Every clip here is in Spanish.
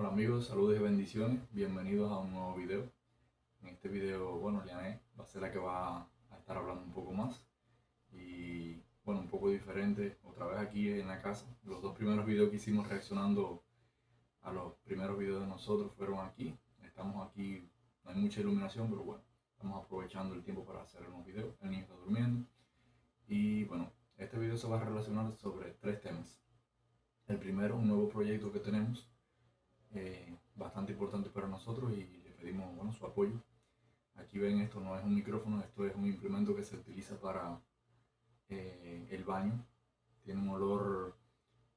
Hola amigos, saludos y bendiciones, bienvenidos a un nuevo video. En este video, bueno, Liané va a ser la que va a estar hablando un poco más y bueno, un poco diferente, otra vez aquí en la casa. Los dos primeros videos que hicimos reaccionando a los primeros videos de nosotros fueron aquí. Estamos aquí, no hay mucha iluminación, pero bueno, estamos aprovechando el tiempo para hacer unos videos. El niño está durmiendo y bueno, este video se va a relacionar sobre tres temas. El primero, un nuevo proyecto que tenemos bastante importante para nosotros y le pedimos bueno, su apoyo. Aquí ven, esto no es un micrófono, esto es un implemento que se utiliza para el baño. Tiene un olor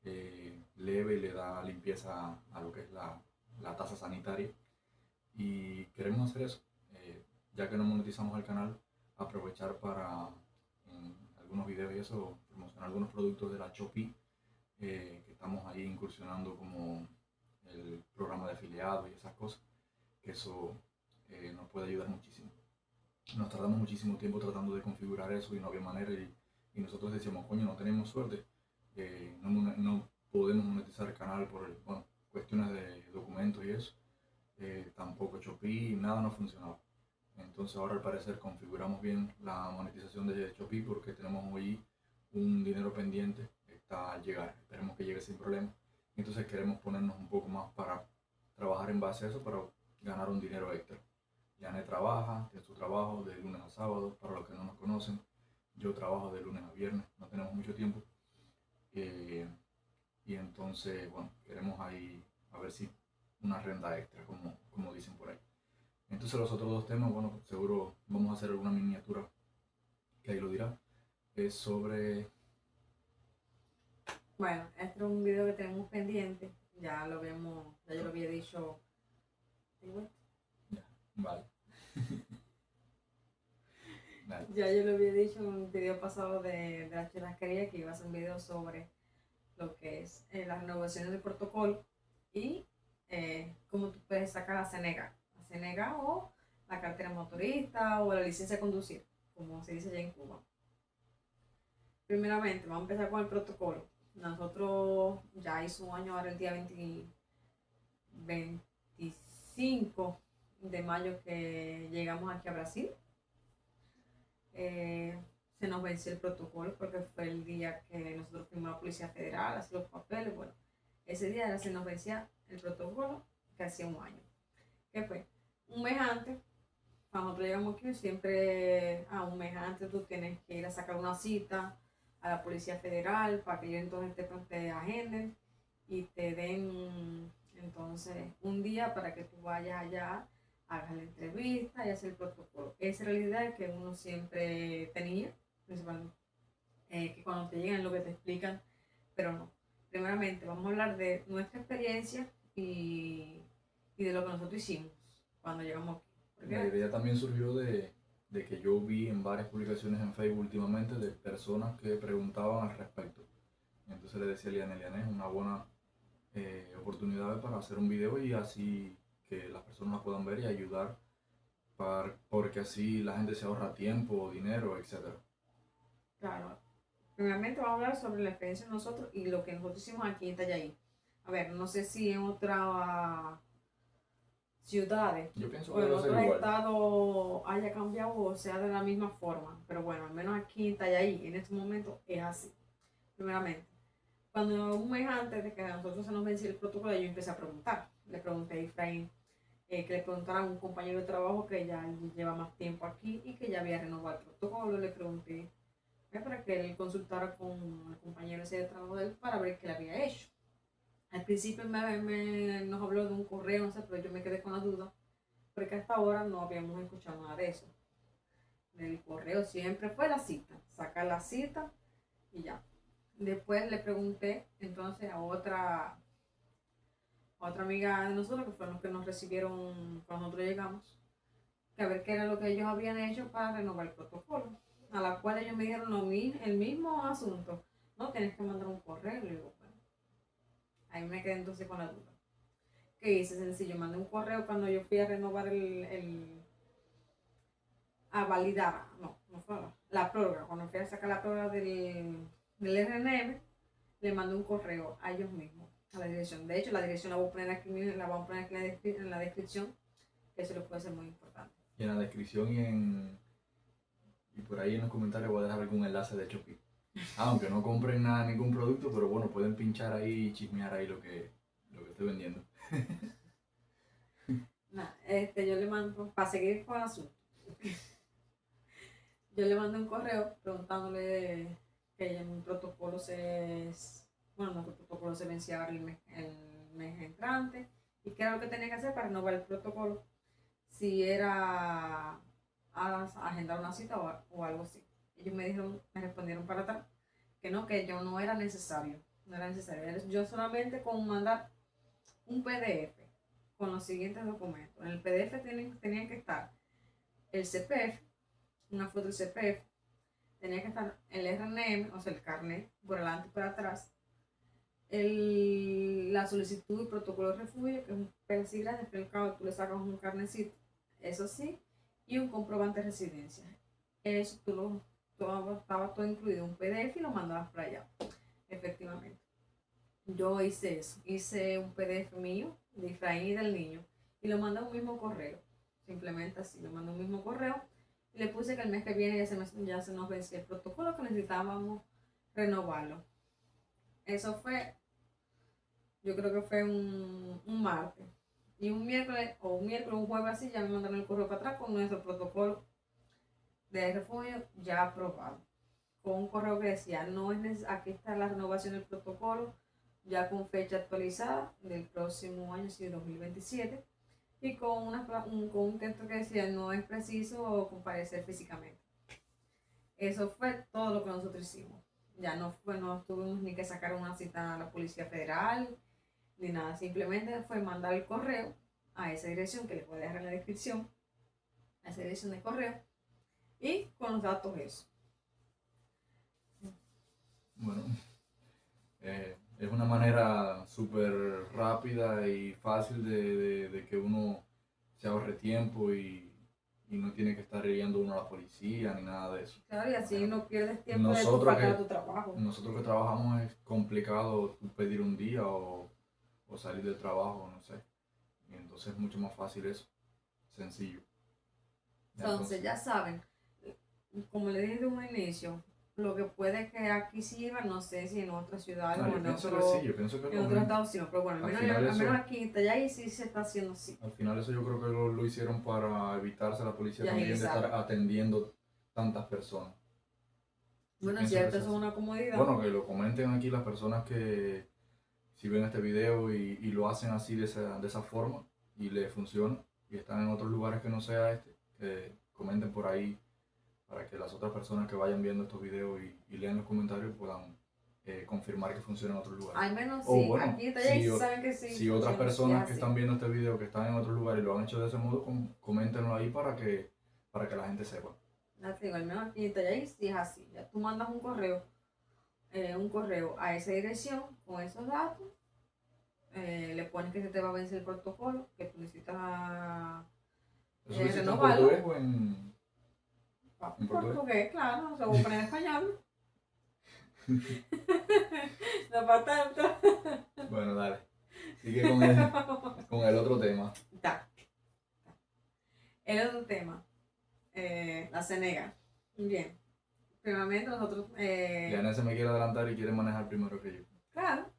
leve y le da limpieza a lo que es la taza sanitaria. Y queremos hacer eso, ya que no monetizamos el canal, aprovechar para en algunos videos y eso, promocionar algunos productos de la Shopee, que estamos ahí incursionando como el programa de afiliados y esas cosas, que eso nos puede ayudar muchísimo. Nos tardamos muchísimo tiempo tratando de configurar eso y no había manera y nosotros decíamos, coño, no tenemos suerte, no podemos monetizar el canal por bueno, cuestiones de documentos y eso, tampoco Shopee, nada nos funcionaba. Entonces ahora al parecer configuramos bien la monetización de Shopee porque tenemos hoy un dinero pendiente, está a llegar, esperemos que llegue sin problema. Entonces queremos ponernos un poco más para trabajar en base a eso para ganar un dinero extra. Yane trabaja, tiene su trabajo de lunes a sábado, para los que no nos conocen. Yo trabajo de lunes a viernes, no tenemos mucho tiempo. Eh, y entonces, bueno, queremos ahí a ver si una renta extra, como dicen por ahí. Entonces los otros dos temas, bueno, seguro vamos a hacer alguna miniatura que ahí lo dirá. Es sobre... Bueno, este es un video que tenemos pendiente, ya lo vemos, ya yo lo había dicho. Ya, vale. Dale. Ya yo lo había dicho en un video pasado de la churrascaría que iba a hacer un video sobre lo que es las renovaciones del protocolo y cómo tú puedes sacar la CNG o la cartera motorista o la licencia de conducir, como se dice allá en Cuba. Primeramente, vamos a empezar con el protocolo. Nosotros ya hizo un año ahora el día 25 de mayo que llegamos aquí a Brasil. Se nos venció el protocolo porque fue el día que nosotros fuimos a la Policía Federal a hacer los papeles. Bueno, ese día se nos vencía el protocolo que hacía un año. ¿Qué fue? Un mes antes, cuando nosotros llegamos aquí, siempre a un mes antes tú tienes que ir a sacar una cita a la Policía Federal para que ellos entonces te agenden y te den entonces un día para que tú vayas allá, hagas la entrevista y hacer el protocolo. Esa es la idea que uno siempre tenía, principalmente, que cuando te llegan lo que te explican, pero no. Primeramente vamos a hablar de nuestra experiencia y de lo que nosotros hicimos cuando llegamos aquí. La idea también surgió de que yo vi en varias publicaciones en Facebook últimamente de personas que preguntaban al respecto. Entonces le decía a Liane, es una buena oportunidad para hacer un video y así que las personas la puedan ver y ayudar, porque así la gente se ahorra tiempo, dinero, etc. Claro. Primeramente vamos a hablar sobre la experiencia de nosotros y lo que nosotros hicimos aquí en Tallaí. A ver, no sé si en otras ciudades Yo pienso o que en debe ser otros igual. estados haya cambiado o sea de la misma forma. Pero bueno, al menos aquí en Tallaí, en este momento, es así. Primeramente, cuando un mes antes de que a nosotros se nos venciera el protocolo, yo empecé a preguntar. Le pregunté a Efraín que le preguntara a un compañero de trabajo que ya lleva más tiempo aquí y que ya había renovado el protocolo. Le pregunté para que él consultara con el compañero ese de trabajo de él para ver qué le había hecho. Al principio nos habló de un correo, no sé, pero yo me quedé con la duda, porque hasta ahora no habíamos escuchado nada de eso. Del correo siempre fue la cita, sacar la cita y ya. Después le pregunté entonces a otra amiga de nosotros, que fueron los que nos recibieron cuando nosotros llegamos, que a ver qué era lo que ellos habían hecho para renovar el protocolo. A la cual ellos me dijeron el mismo asunto. No, tienes que mandar un correo. Y digo, bueno, ahí me quedé entonces con la duda. ¿Qué hice? Sencillo, mandé un correo cuando yo fui a renovar a validar, no fue la prórroga. Cuando fui a sacar la prórroga del RNM, le mandé un correo a ellos mismos a la dirección. De hecho, la dirección la voy a poner aquí, la voy a poner aquí en la descripción, que eso le puede ser muy importante. Y en la descripción y por ahí en los comentarios voy a dejar algún enlace de Shopee. Aunque no compren nada, ningún producto, pero bueno, pueden pinchar ahí y chismear ahí lo que estoy vendiendo. Nah, yo le mando, para seguir con el asunto, yo le mandé un correo preguntándole que mi protocolo bueno, nuestro protocolo se vencía ahora el mes entrante y qué era lo que tenía que hacer para renovar el protocolo, si era agendar una cita o algo así. Ellos me respondieron para atrás que yo no era necesario, no era necesario. Yo solamente con mandar un PDF con los siguientes documentos. En el PDF tenían que estar el CPF, una foto del CPF, tenía que estar el RNM, o sea, el carnet, por adelante y por atrás, la solicitud y protocolo de refugio, que es un pedacito grande, al fin y al cabo tú le sacas un carnecito, eso sí, y un comprobante de residencia. Eso estaba todo incluido en un PDF y lo mandabas para allá, efectivamente. Yo hice eso, hice un PDF mío de Efraín y del niño y lo mandé a un mismo correo, simplemente así, lo mandé a un mismo correo y le puse que el mes que viene ya se nos vencía el protocolo, que necesitábamos renovarlo. Eso fue, yo creo que fue un martes. Y un miércoles, un jueves así, ya me mandaron el correo para atrás con nuestro protocolo de refugio ya aprobado. Con un correo que decía, aquí está la renovación del protocolo, ya con fecha actualizada del próximo año, sí, 2027, y con un texto que decía, no es preciso comparecer físicamente. Eso fue todo lo que nosotros hicimos. Ya no tuvimos ni que sacar una cita a la Policía Federal, ni nada. Simplemente fue mandar el correo a esa dirección que les voy a dejar en la descripción, a esa dirección de correo, y con los datos eso. Bueno, es una manera súper rápida y fácil de que uno se ahorre tiempo y no tiene que estar yendo uno a la policía ni nada de eso. Claro, y así no pierdes tiempo de Nosotros faltar a tu trabajo. Nosotros que trabajamos es complicado pedir un día o salir del trabajo, no sé. Y entonces es mucho más fácil eso, sencillo. Entonces ya saben, como le dije de un inicio, lo que puede que aquí sirva, no sé si en otras ciudades o yo pienso que en otros estados sí, pero bueno, al menos aquí en Itallay sí se está haciendo así. Al final eso yo creo que lo hicieron para evitarse a la policía Y también de agilizar. estar atendiendo tantas personas. Bueno, es cierto, eso es una comodidad. Bueno, que lo comenten aquí las personas que si ven este video y lo hacen así de esa forma y les funciona y están en otros lugares que no sea este, que comenten por ahí para que las otras personas que vayan viendo estos videos y lean los comentarios puedan confirmar que funciona en otros lugares. Al menos sí, bueno, aquí en Itallay saben que sí. Si otras personas que están viendo este video que están en otros lugares y lo han hecho de ese modo, coméntenlo ahí para que la gente sepa. Al menos aquí en Itallay sí es así. Ya tú mandas un correo a esa dirección con esos datos, le pones que se te va a vencer el protocolo, que tú necesitas ¿Eso dice en renovarlo. portugués o en portugués? Claro, se va a poner en español. No para tanto. Bueno, dale. Sigue con el otro tema. El otro tema, la CENEGA. Bien. Primeramente nosotros... Liana se me quiere adelantar y quiere manejar primero que yo. Claro.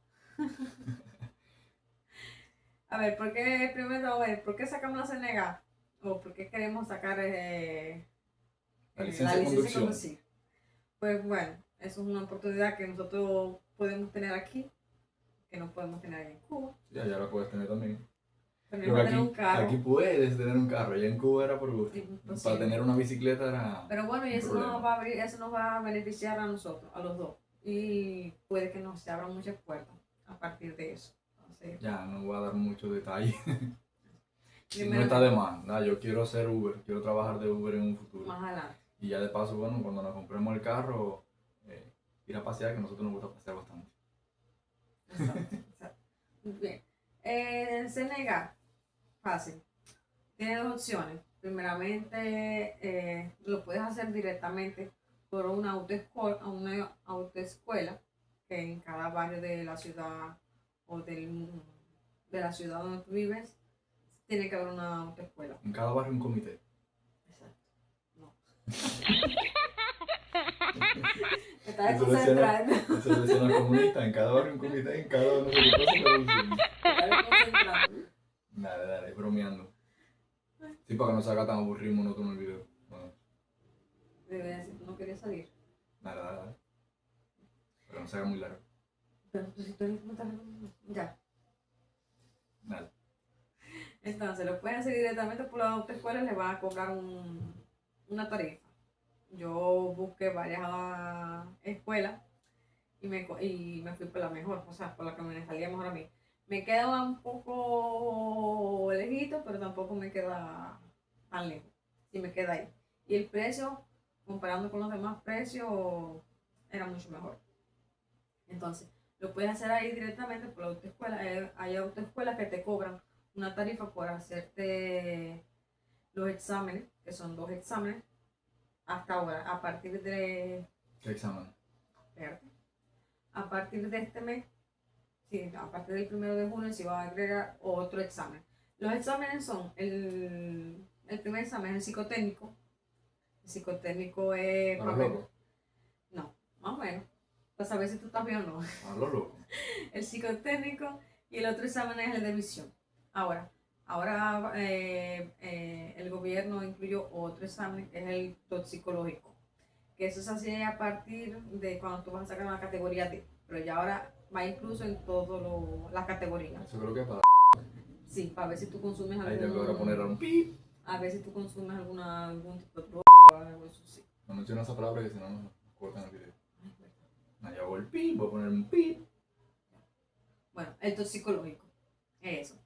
A ver, ¿por qué sacamos la CENEGA? ¿O por qué queremos sacar la licencia de conducción? Pues bueno, eso es una oportunidad que nosotros podemos tener aquí, que no podemos tener allá en Cuba. Sí, allá la puedes tener también. Pero aquí, tener un carro. Aquí puedes tener un carro, allá en Cuba era por gusto. Para tener una bicicleta era. Pero bueno, y eso nos va a beneficiar a nosotros, a los dos. Y puede que nos se abran muchas puertas a partir de eso. Entonces, ya, no voy a dar muchos detalles. No está de más. Nah, yo quiero hacer Uber, quiero trabajar de Uber en un futuro. Más adelante. Y ya de paso, bueno, cuando nos compremos el carro, ir a pasear, que a nosotros nos gusta pasear bastante. Exacto. Bien. CENEGA, fácil. Tiene dos opciones. Primeramente, lo puedes hacer directamente por una autoescuela que en cada barrio de la ciudad o de la ciudad donde tú vives, tiene que haber una autoescuela. En cada barrio un comité. Exacto. No. Me estás Eso decían desconcentrando. eso decían los comunistas, en cada barrio un comité, en cada no sé qué cosa, pero Me estás desconcentrando. Dale, bromeando. Sí, para que no se haga tan aburrido y monótono el video. Bueno, Debería decir, tú no querías salir. dale. Para que no se haga muy largo. Pero pues si tú eres como tal, ya. Dale. Entonces, lo pueden hacer directamente por la autoescuela y les van a cobrar una tarifa. Yo busqué varias escuelas y me fui por la mejor, o sea, por la que me salía mejor a mí. Me queda un poco lejito, pero tampoco me queda tan lejos. Sí me queda ahí. Y el precio, comparando con los demás precios, era mucho mejor. Entonces, lo puedes hacer ahí directamente por la autoescuela. Hay autoescuelas que te cobran una tarifa por hacerte los exámenes, que son 2 exámenes, hasta ahora, a partir de, ¿Qué examen? espérate, a partir de este mes, sí, a partir del 1 de junio se va a agregar otro examen. Los exámenes son, el primer examen es el psicotécnico. El psicotécnico es ¿A lo para ver, loco? no, más o menos, para saber si tú estás bien o no. ¿A lo loco? El psicotécnico y el otro examen es el de visión. Ahora el gobierno incluyó otro examen que es el toxicológico, que eso se hace a partir de cuando tú vas a sacar una categoría D, pero ya ahora va incluso en todas las categorías. Eso creo que es para... Sí, para ver si tú consumes Ahí tengo que poner un pip. a ver si tú consumes algún tipo de droga o algo eso sí. No menciono esa palabra que si no nos cortan el video. Ay, verdad. Allá voy el pip, voy a poner un pip. Bueno, el toxicológico, es eso.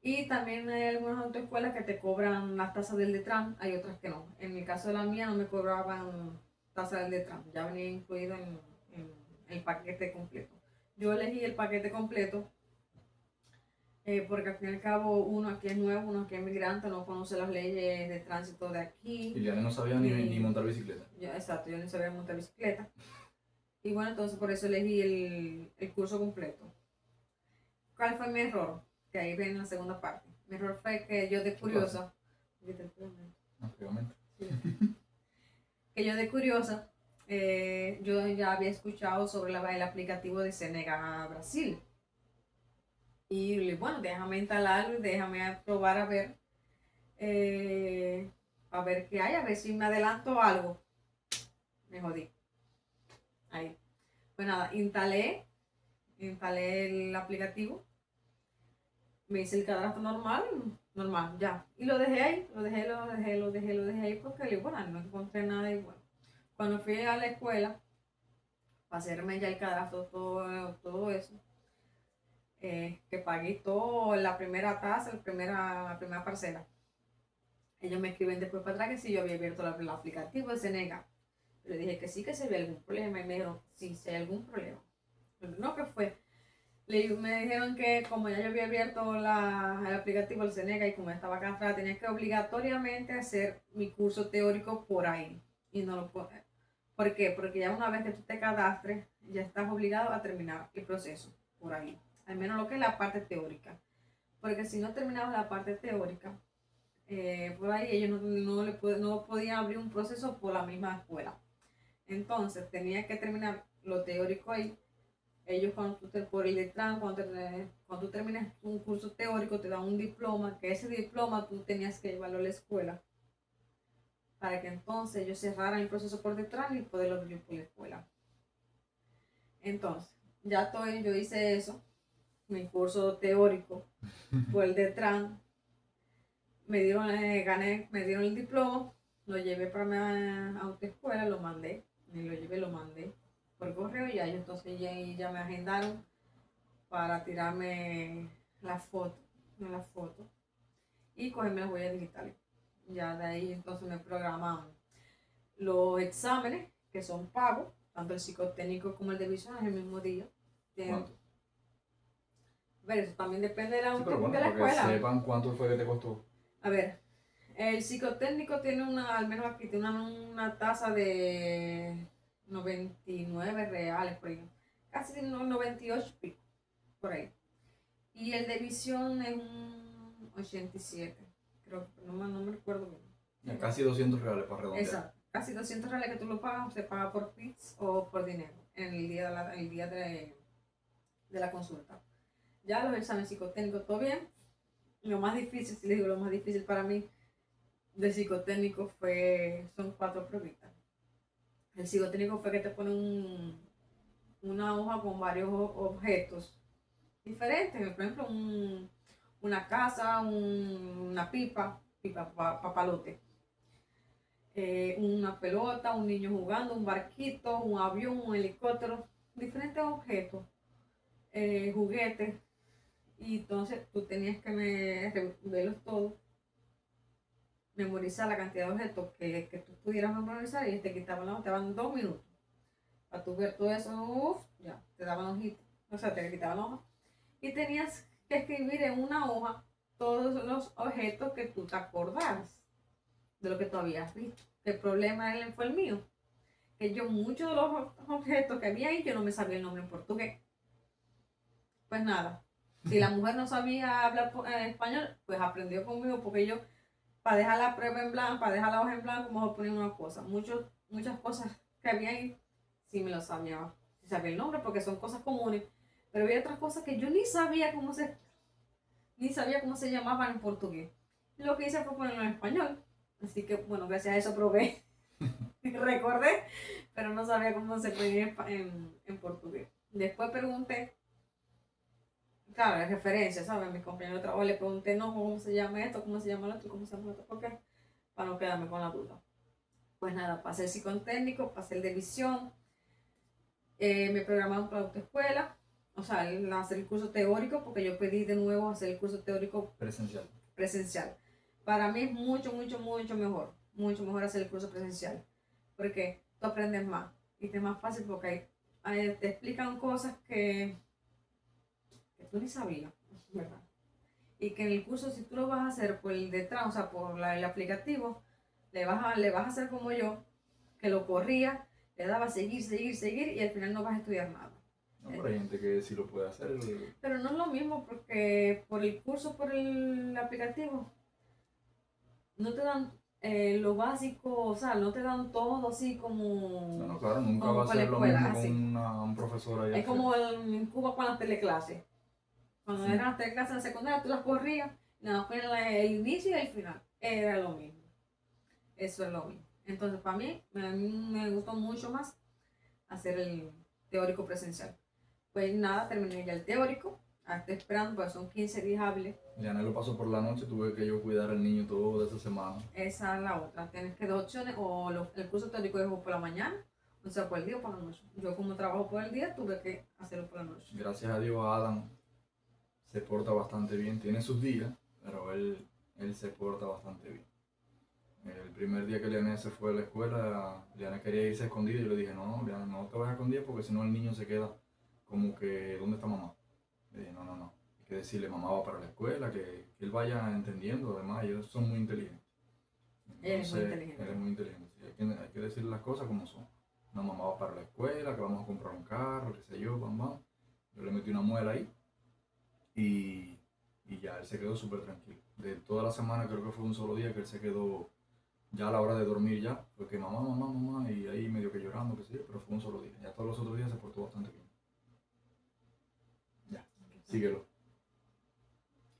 Y también hay algunas autoescuelas que te cobran las tasas del Detran, hay otras que no. En el caso de la mía no me cobraban tasa del Detran, ya venía incluido en el paquete completo. Yo elegí el paquete completo porque al fin y al cabo uno aquí es nuevo, uno aquí es migrante, no conoce las leyes de tránsito de aquí. Liliana no sabía ni montar bicicleta. Exacto, yo no sabía montar bicicleta. Y bueno, entonces por eso elegí el curso completo. ¿Cuál fue mi error? Que ahí viene la segunda parte. Mi error fue que yo de curiosa, Obviamente. sí, que yo de curiosa, yo ya había escuchado sobre el aplicativo de Senega Brasil. Y bueno, déjame instalarlo y déjame probar a ver qué hay, a ver si me adelanto algo. Me jodí. Ahí. Pues nada, instalé el aplicativo, me hice el cadastro normal, ya. Y lo dejé ahí, lo dejé ahí porque bueno, no encontré nada y bueno. Cuando fui a la escuela, para hacerme ya el cadastro, todo eso, que pagué todo, la primera tasa, la primera parcela. Ellos me escriben después para atrás que si yo había abierto el aplicativo, se nega. Le dije que sí, que se había algún problema y me dijeron, sí, si hay algún problema. No, que fue. Me dijeron que como ya yo había abierto el aplicativo del Senega y como estaba acá atrás, tenía que obligatoriamente hacer mi curso teórico por ahí. Y no lo puedo. ¿Por qué? Porque ya una vez que tú te cadastres, ya estás obligado a terminar el proceso por ahí. Al menos lo que es la parte teórica. Porque si no terminabas la parte teórica, por ahí ellos no podían abrir un proceso por la misma escuela. Entonces tenía que terminar lo teórico ahí. Ellos por el Detran, cuando tú terminas un curso teórico te dan un diploma, que ese diploma tú tenías que llevarlo a la escuela para que entonces ellos cerraran el proceso por Detran y poderlo abrir por la escuela. Entonces, yo hice eso, mi curso teórico por el Detran, me dieron el diploma, lo llevé para mi autoescuela, lo mandé, lo mandé por correo y ya entonces ya me agendaron para tirarme la foto y cogerme las huellas digitales. Ya de ahí entonces me programan los exámenes que son pagos, tanto el psicotécnico como el de visión es el mismo día. ¿Cuánto? Pero eso también depende de la, Sí, pero bueno, de la porque escuela. sepan cuánto fue que te costó. A ver, el psicotécnico tiene al menos aquí tiene una tasa de 99 reales por ahí. Casi 98 pico. por ahí. Y el de visión es un 87, creo que no me recuerdo bien. Ya casi 200 reales para redondear. Exacto, casi 200 reales que tú lo pagas, se paga por bits o por dinero en el día de la consulta. Ya los exámenes psicotécnicos, todo bien. Lo más difícil, si les digo, lo más difícil para mí de psicotécnico son 4 pruebas. El psicotécnico fue que te ponen una hoja con varios objetos diferentes, por ejemplo, una casa, una pipa papalote, una pelota, un niño jugando, un barquito, un avión, un helicóptero, diferentes objetos, juguetes, y entonces tú tenías que verlos todos, memorizar la cantidad de objetos que tú pudieras memorizar, y te daban 2 minutos para tú ver todo eso. Ya, te daban hojitas, o sea, te quitaban la hoja y tenías que escribir en una hoja todos los objetos que tú te acordaras de lo que tú habías visto. El problema fue el mío, que yo muchos de los objetos que había ahí yo no me sabía el nombre en portugués. Pues nada, si la mujer no sabía hablar español, pues aprendió conmigo, porque yo, para dejar la prueba en blanco, para dejar la hoja en blanco, mejor ponía una cosa. Muchas cosas que había ahí sí me lo sabía, sí sabía el nombre, porque son cosas comunes, pero había otras cosas que yo ni sabía cómo se llamaban en portugués. Y lo que hice fue ponerlo en español. Así que, bueno, gracias a eso probé. Recordé, pero no sabía cómo se ponía en portugués. Después pregunté, claro, referencia, ¿sabes? Mis compañeros de trabajo le pregunté, no, ¿cómo se llama esto? ¿Cómo se llama el otro? ¿Cómo se llama el otro? ¿Por qué? Para no quedarme con la duda. Pues nada, pasé el psicotécnico, pasé el de visión, me programaron para autoescuela, o sea, hacer el curso teórico, porque yo pedí de nuevo hacer el curso teórico presencial. Para mí es mucho mucho mejor hacer el curso presencial, porque tú aprendes más y te es más fácil, porque ahí te explican cosas que tú ni sabías, ¿verdad? Y que en el curso, si tú lo vas a hacer por el detrás, o sea, por el aplicativo, le vas a hacer como yo, que lo corría, le daba seguir, y al final no vas a estudiar nada. No, pero hay gente que sí lo puede hacer. Pero no es lo mismo, porque por el curso, por el aplicativo, no te dan lo básico, o sea, no te dan todo así como... No, claro, nunca como va a para la ser lo escuela, mismo así. con un profesor allá. Es como en Cuba con las teleclases. Cuando Sí. eran las teleclases en la secundaria, tú las corrías, nada más ponías el inicio y el final. Era lo mismo. Eso es lo mismo. Entonces, para mí, a mí me gustó mucho más hacer el teórico presencial. Pues nada, terminé ya el teórico. Estoy esperando, pues son 15 días hábiles. Lianel lo pasó por la noche, tuve que yo cuidar al niño toda esa semana. Esa es la otra. Tienes que 2 opciones, o el curso teórico es por la mañana, o sea, por el día o por la noche. Yo, como trabajo por el día, tuve que hacerlo por la noche. Gracias a Dios, Adam se porta bastante bien. Tiene sus días, pero él se porta bastante bien. El primer día que Lianel se fue a la escuela, Lianel quería irse escondida y yo le dije, no, Lianel, no te vas a escondida, porque si no el niño se queda como que, ¿dónde está mamá? Le dije, no. Hay que decirle, mamá va para la escuela, que él vaya entendiendo. Además, ellos son muy inteligentes. Él es muy inteligente. Él es muy inteligente. Sí, hay que decirle las cosas como son. No, mamá va para la escuela, que vamos a comprar un carro, qué sé yo, vamos. Yo le metí una muela ahí y ya él se quedó súper tranquilo. De toda la semana creo que fue un solo día que él se quedó ya a la hora de dormir ya, porque mamá, y ahí medio que llorando, qué sé yo, pero fue un solo día. Ya todos los otros días se portó bastante bien. Ya, síguelo.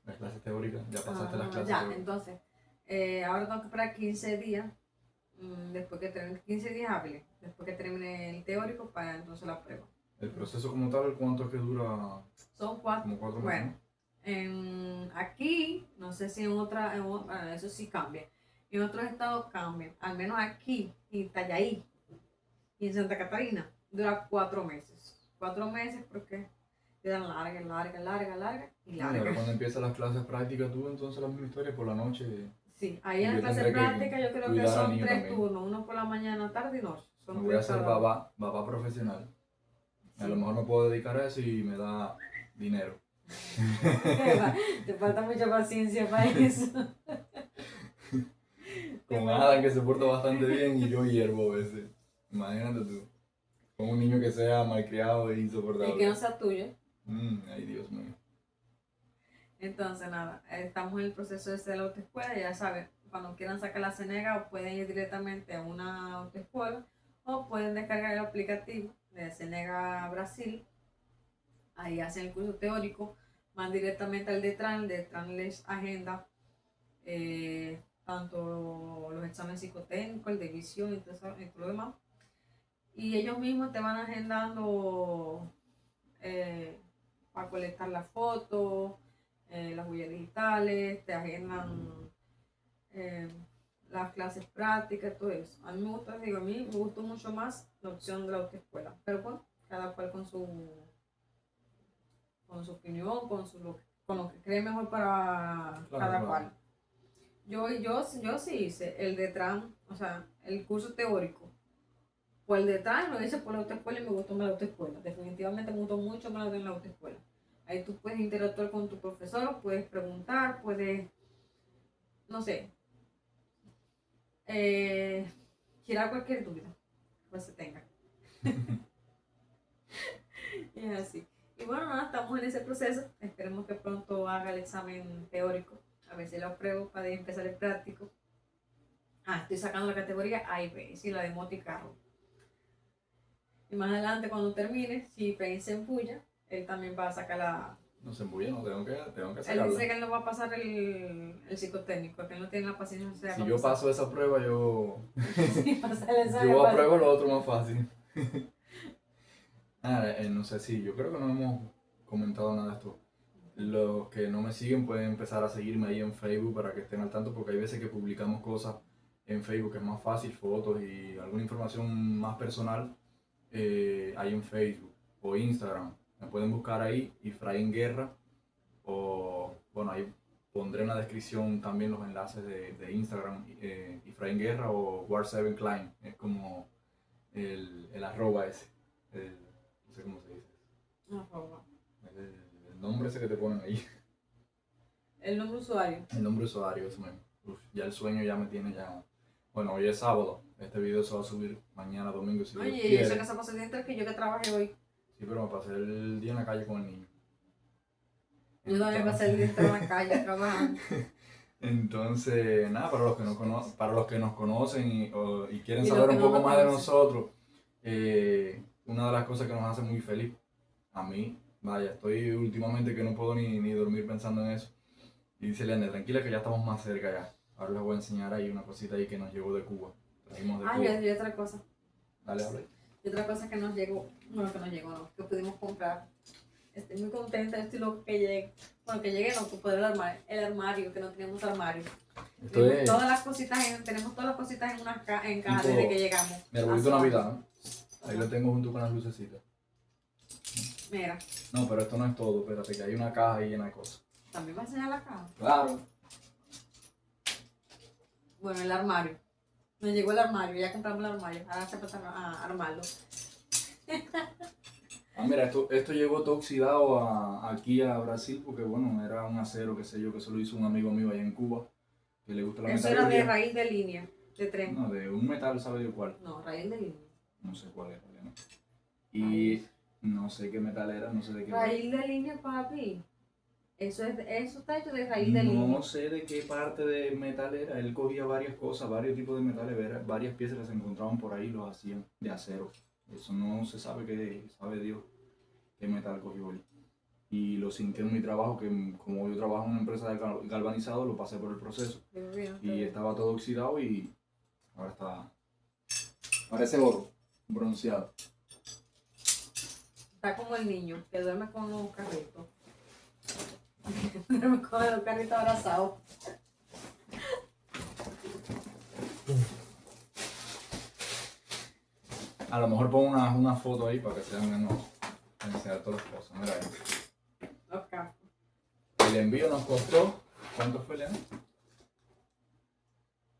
Las clases teóricas, ya pasaste las clases Ya, teóricas. entonces, ahora tengo que esperar 15 días, después que termine, 15 días hábiles, después que termine el teórico, para entonces la prueba. El proceso como tal, ¿cuánto es que dura? Son 4. Como 4 meses. Bueno, aquí, no sé si bueno, eso sí cambia. En otros estados cambia. Al menos aquí, en Tallaí y en Santa Catarina, dura 4 meses. 4 meses porque te dan larga y Ahora larga. cuando empiezan las clases prácticas, tú entonces la misma historia por la noche. Sí, ahí en Yo la clase tendré que práctica yo creo que cuidar al son niño 3 también. turnos, uno por la mañana, tarde y noche. Me voy a hacer cada babá profesional. A Sí. lo mejor me puedo dedicar a eso y me da dinero. Te falta mucha paciencia para eso. Con Adam, que se porta bastante bien, y yo hiervo a veces. Imagínate tú. Con un niño que sea malcriado e Y que insoportable. no sea tuyo. Ay, Dios mío. Entonces, nada, estamos en el proceso de la autoescuela, ya saben, cuando quieran sacar la CENEGA pueden ir directamente a una autoescuela o pueden descargar el aplicativo de CENEGA Brasil, ahí hacen el curso teórico, van directamente al DETRAN, el DETRAN les agenda tanto los exámenes psicotécnicos, el de visión y todo lo demás, y ellos mismos te van agendando para colectar las fotos, las huellas digitales, te agendan eh, las clases prácticas, todo eso. A mí me gusta, digo, a mí me gustó mucho más la opción de la autoescuela, pero bueno, cada cual con su opinión, con lo que cree mejor para Claro, cada claro. cual. Yo sí hice el de TRAN, o sea, el curso teórico. Pues el de TRAN lo hice por la autoescuela y me gustó más la autoescuela. Definitivamente me gustó mucho más la autoescuela. Ahí tú puedes interactuar con tu profesor, puedes preguntar, puedes, no sé, eh, girar cualquier duda que se tenga. Y es así. Y bueno, nada, estamos en ese proceso. Esperemos que pronto haga el examen teórico. A ver si lo apruebo para empezar el práctico. Estoy sacando la categoría A y B, sí, la de moto y carro. Y más adelante, cuando termine, si Freddy se empulla, él también va a sacar la. No se embulla, no, tengo que Él sacarla. dice que él no va a pasar el psicotécnico, que él no tiene la paciencia. Si yo paso esa prueba, yo Sí, pasar el examen. yo apruebo lo otro más fácil. No sé si, yo creo que no hemos comentado nada de esto. Los que no me siguen pueden empezar a seguirme ahí en Facebook para que estén al tanto, porque hay veces que publicamos cosas en Facebook que es más fácil, fotos y alguna información más personal hay en Facebook o Instagram. Me pueden buscar ahí, Efraín Guerra, o bueno, ahí pondré en la descripción también los enlaces de Instagram, Efraín Guerra o War7 Klein, es como el arroba ese, no sé cómo se dice. El nombre ese que te ponen ahí. El nombre usuario. El nombre usuario, eso mismo. Ya el sueño ya me tiene ya. Bueno, hoy es sábado. Este video se va a subir mañana domingo si Dios Oye, y quiere. eso que se pasó el día entero que yo que trabajé hoy. Sí, pero me pasé el día en la calle con el niño. Yo también pasé el día entero en la calle trabajando. Entonces, nada, para los que nos conocen y quieren Y los saber que un no poco nos más de conocen. nosotros, una de las cosas que nos hace muy feliz, a mí, vaya, estoy últimamente que no puedo ni dormir pensando en eso. Y dice Leandro, tranquila que ya estamos más cerca ya. Ahora les voy a enseñar ahí una cosita ahí que nos llegó de Cuba. Trajimos de Cuba. Y otra cosa. Dale, hable. Y otra cosa que nos llegó, no, que pudimos comprar. Estoy muy contenta, estoy loco que llegue. Bueno, que llegue, no, que poder el armario, que no teníamos armario. Tenemos todas las cositas en una caja desde que llegamos. Mi arbolito de Navidad, ¿no? Ahí lo tengo junto con las lucecitas. Mira. No, pero esto no es todo, espérate, que hay una caja ahí llena de cosas. ¿También va a enseñar la caja? Claro. Bueno, el armario. Nos llegó el armario, ya compramos el armario. Ahora se falta armarlo. Mira, esto llegó todo oxidado aquí a Brasil porque, bueno, era un acero, qué sé yo, que se lo hizo un amigo mío allá en Cuba, que le gusta la Eso metalurgia. era de raíz de línea, de tren. No, de un metal, ¿sabe de cuál? No, raíz de línea. No sé cuál era, ¿no? Y no sé qué metal era, no sé de qué. Raíz de línea, papi. Eso está hecho de raíz de línea. No sé de qué parte de metal era. Él cogía varias cosas, varios tipos de metales, varias piezas que se encontraban por ahí, los hacían de acero. Eso no se sabe qué, sabe Dios qué metal cogió él. Y lo sintió en mi trabajo, que como yo trabajo en una empresa de galvanizado, lo pasé por el proceso. Y estaba todo oxidado y ahora está, parece oro, bronceado. Está como el niño que duerme con los carritos. Duerme con los carritos abrazados. A lo mejor pongo una foto ahí para que sean menos, para enseñar todas las cosas. Mira ahí. Los cascos. El envío nos costó, ¿cuánto fue, Leandro?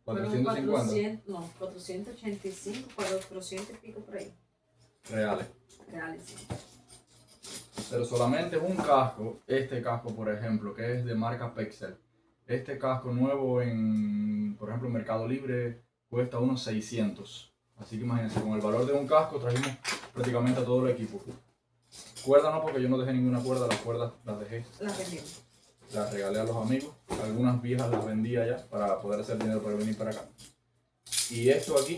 450. No, 485, 400 y pico por ahí. Reales. Sí. Pero solamente un casco, este casco por ejemplo, que es de marca Pexel. Este casco nuevo por ejemplo, en Mercado Libre cuesta unos 600. Así que imagínense, con el valor de un casco trajimos prácticamente a todo el equipo. Cuerda no, porque yo no dejé ninguna cuerda, las cuerdas las dejé. Las vendimos. Las regalé a los amigos. Algunas viejas las vendía ya para poder hacer dinero para venir para acá. Y esto aquí,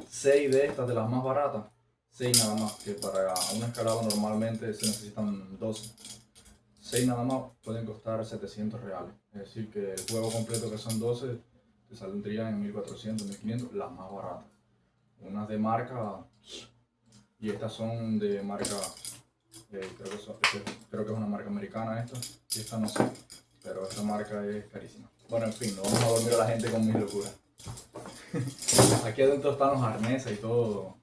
6 de estas, de las más baratas, 6 nada más, que para un escalado normalmente se necesitan 12. 6 nada más pueden costar 700 reales. Es decir, que el juego completo, que son 12, te saldrían en 1400, 1500, las más baratas. Unas de marca, y estas son de marca, creo que es una marca americana esta, y esta no sé, pero esta marca es carísima. Bueno, en fin, no vamos a dormir a la gente con mis locuras. Aquí adentro están los arneses y todo.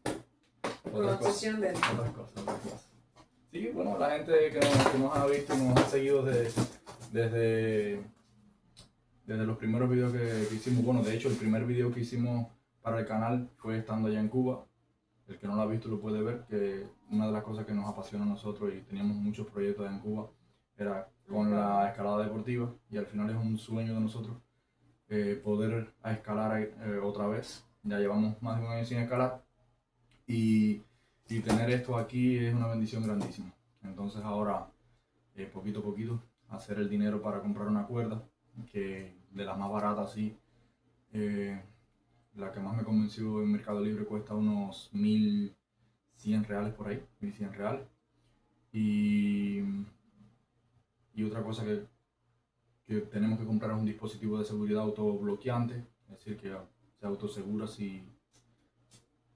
Otras cosas. Sí, bueno, la gente que nos ha visto y nos ha seguido desde los primeros videos que hicimos. Bueno, de hecho, el primer video que hicimos para el canal fue estando allá en Cuba. El que no lo ha visto lo puede ver, que una de las cosas que nos apasiona a nosotros, y teníamos muchos proyectos allá en Cuba, era con la escalada deportiva, y al final es un sueño de nosotros poder escalar otra vez. Ya llevamos más de un año sin escalar, y tener esto aquí es una bendición grandísima. Entonces ahora, poquito a poquito, hacer el dinero para comprar una cuerda, que de las más baratas, sí. La que más me convenció en Mercado Libre cuesta unos 1100 reales por ahí, 1100 reales. Y otra cosa que tenemos que comprar es un dispositivo de seguridad autobloqueante, es decir, que se autosegura si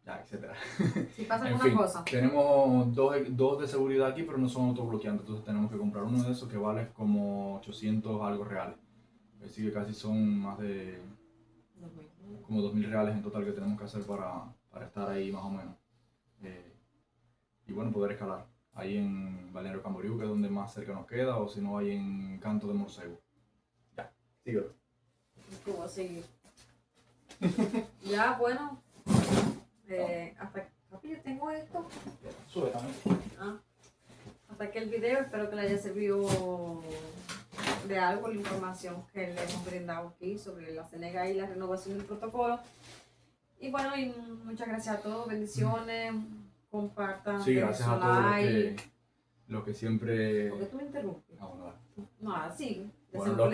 ya, etcétera. Si pasa En alguna fin, cosa. tenemos dos de seguridad aquí, pero no son autobloqueantes, entonces tenemos que comprar uno de esos que vale como 800 algo reales. Es decir, que casi son más de como 2000 reales en total que tenemos que hacer para estar ahí más o menos. Y bueno, poder escalar ahí en Balneario Camboriú, que es donde más cerca nos queda, o si no, ahí en Canto de Morcego. Ya, síguelo. ¿Cómo a seguir? Ya, bueno. Hasta papi, yo tengo esto. Sube también. Hasta aquí el video. Espero que le haya servido de algo la información que le hemos brindado aquí sobre la CENEGA y la renovación del protocolo. Y bueno, y muchas gracias a todos. Bendiciones. Compartan. Sí, gracias a todos los que siempre... ¿Por qué tú me interrumpes? No, sí. Bueno,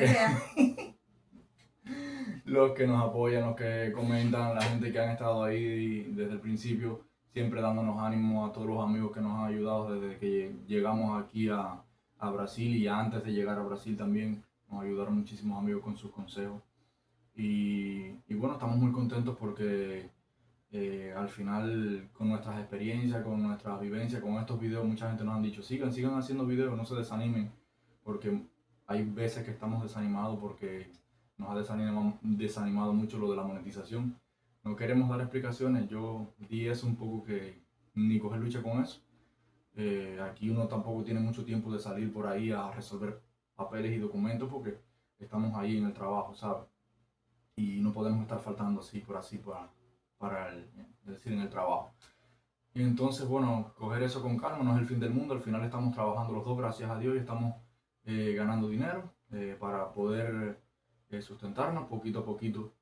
los que nos apoyan, los que comentan, la gente que han estado ahí desde el principio, siempre dándonos ánimo, a todos los amigos que nos han ayudado desde que llegamos aquí a Brasil, y antes de llegar a Brasil también nos ayudaron muchísimos amigos con sus consejos. Y bueno, estamos muy contentos porque al final, con nuestras experiencias, con nuestras vivencias, con estos videos, mucha gente nos han dicho, sigan haciendo videos, no se desanimen, porque hay veces que estamos desanimados porque nos ha desanimado mucho lo de la monetización. No queremos dar explicaciones, yo di eso un poco, que ni coger lucha con eso. Aquí uno tampoco tiene mucho tiempo de salir por ahí a resolver papeles y documentos porque estamos ahí en el trabajo, ¿sabes? Y no podemos estar faltando así para decir, en el trabajo. Y entonces, bueno, coger eso con calma, no es el fin del mundo. Al final estamos trabajando los dos, gracias a Dios, y estamos ganando dinero para poder sustentarnos poquito a poquito,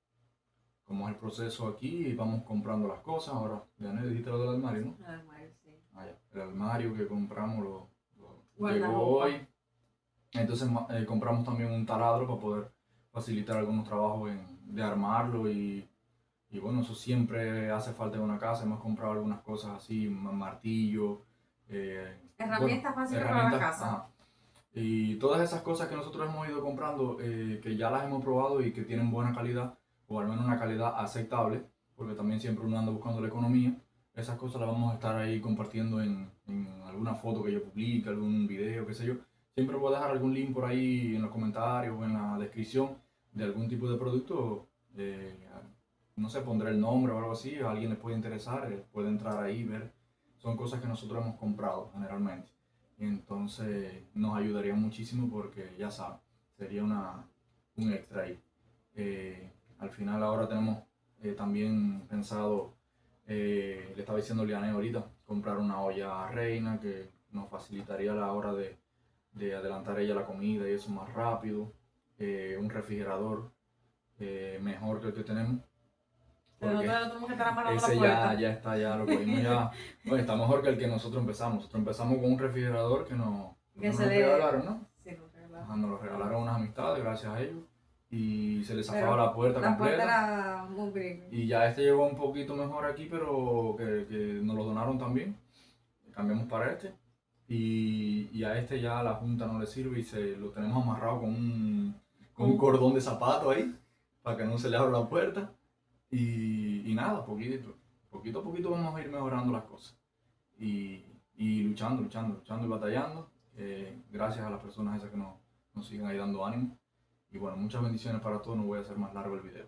como es el proceso aquí, y vamos comprando las cosas. Ahora, ya no dijiste lo del armario, ¿no? El armario, sí. El armario que compramos llegó Guardarropa. hoy. Entonces compramos también un taladro para poder facilitar algunos trabajos de armarlo, y bueno, eso siempre hace falta en una casa. Hemos comprado algunas cosas así, martillo, Herramientas bueno, básicas para la casa. Ajá. Y todas esas cosas que nosotros hemos ido comprando, que ya las hemos probado y que tienen buena calidad, o al menos una calidad aceptable, porque también siempre uno anda buscando la economía. Esas cosas las vamos a estar ahí compartiendo en alguna foto que yo publique, algún video, qué sé yo. Siempre voy a dejar algún link por ahí en los comentarios o en la descripción de algún tipo de producto. No sé, pondré el nombre o algo así, a alguien le puede interesar, puede entrar ahí y ver. Son cosas que nosotros hemos comprado generalmente. Entonces nos ayudaría muchísimo porque ya saben, sería un extra ahí. Al final ahora tenemos también pensado, le estaba diciendo a Liane ahorita, comprar una olla reina que nos facilitaría la hora de adelantar ella la comida y eso más rápido. Un refrigerador mejor que el que tenemos, porque Nosotros tenemos que estar amarrando la ese puerta. ya está, ya lo cogimos ya. Bueno, está mejor que el que nosotros empezamos. Nosotros empezamos con un refrigerador que Que nos se lo le. regalaron, ¿no? Sí, nos regalaron. Ajá, nos lo regalaron unas amistades, gracias a ellos. Y se le zafaba Pero la puerta la puerta completa. era muy gris. Y ya este llegó un poquito mejor aquí, pero que nos lo donaron también. Cambiamos para este. Y a este ya la junta no le sirve y se lo tenemos amarrado con un cordón de zapato ahí, para que no se le abra la puerta. Y nada, poquito a poquito vamos a ir mejorando las cosas. Y luchando y batallando. Gracias a las personas esas que nos siguen ahí dando ánimo. Y bueno, muchas bendiciones para todos. No voy a hacer más largo el video.